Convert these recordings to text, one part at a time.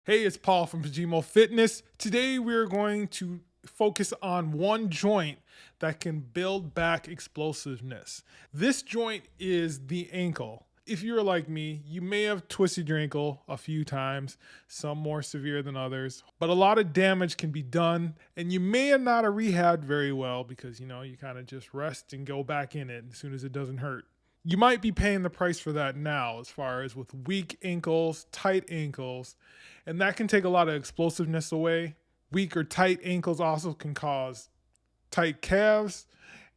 Hey, it's Paul from Pajimo Fitness. Today we're going to focus on one joint that can build back explosiveness. This joint is the ankle. If you're like me, you may have twisted your ankle a few times, some more severe than others, but a lot of damage can be done, and you may have not have rehabbed very well because you kind of just rest and go back in it as soon as it doesn't hurt. You might be paying the price for that now, as far as with weak ankles, tight ankles, and that can take a lot of explosiveness away. Weak or tight ankles also can cause tight calves,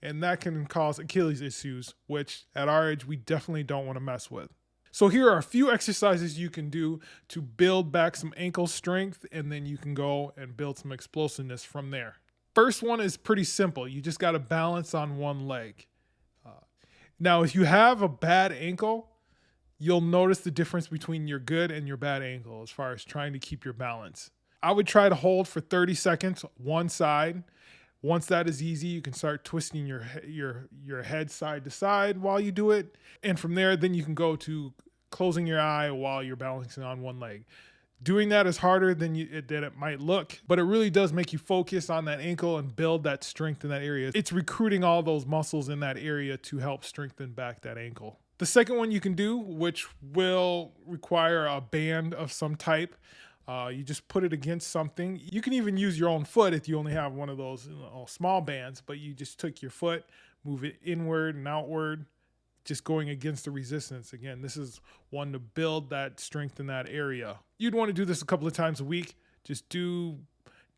and that can cause Achilles issues, which at our age we definitely don't want to mess with. So here are a few exercises you can do to build back some ankle strength, and then you can go and build some explosiveness from there. First one is pretty simple. You just got to balance on one leg. Now, if you have a bad ankle, you'll notice the difference between your good and your bad ankle as far as trying to keep your balance. I would try to hold for 30 seconds one side. Once that is easy, you can start twisting your head side to side while you do it. And from there, then you can go to closing your eye while you're balancing on one leg. Doing that is harder than it might look, but it really does make you focus on that ankle and build that strength in that area. It's recruiting all those muscles in that area to help strengthen back that ankle. The second one you can do, which will require a band of some type, you just put it against something. You can even use your own foot if you only have one of those small bands, but you just took your foot, move it inward and outward, just going against the resistance. Again, this is one to build that strength in that area. You'd want to do this a couple of times a week. Just do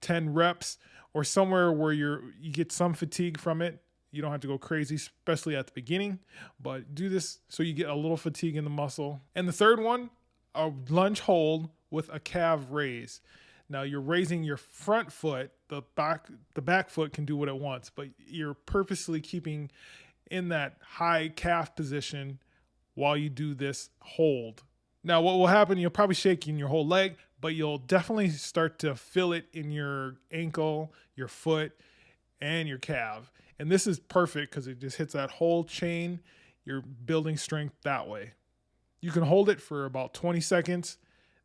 10 reps or somewhere where you get some fatigue from it. You don't have to go crazy, especially at the beginning, but do this so you get a little fatigue in the muscle. And the third one, a lunge hold with a calf raise. Now you're raising your front foot, the back foot can do what it wants, but you're purposely keeping in that high calf position while you do this hold. Now what will happen, you'll probably shake in your whole leg, but you'll definitely start to feel it in your ankle, your foot, and your calf. And this is perfect because it just hits that whole chain. You're building strength that way. You can hold it for about 20 seconds,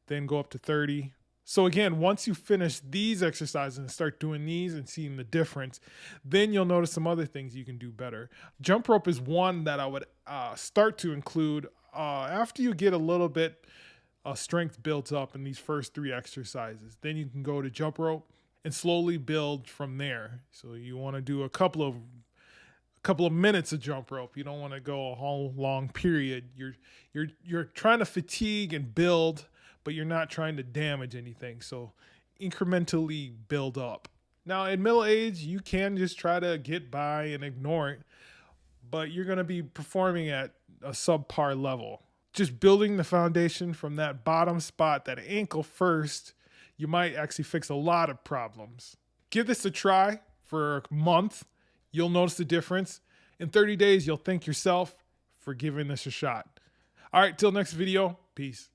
then go up to 30. So again, once you finish these exercises and start doing these and seeing the difference, then you'll notice some other things you can do better. Jump rope is one that I would start to include after you get a little bit of strength built up in these first three exercises. Then you can go to jump rope and slowly build from there. So you want to do a couple of minutes of jump rope. You don't want to go a whole long period. You're trying to fatigue and build, but you're not trying to damage anything. So incrementally build up. Now in middle age, you can just try to get by and ignore it, but you're going to be performing at a subpar level. Just building the foundation from that bottom spot, that ankle first, you might actually fix a lot of problems. Give this a try for a month. You'll notice the difference. In 30 days, you'll thank yourself for giving this a shot. All right, till next video. Peace.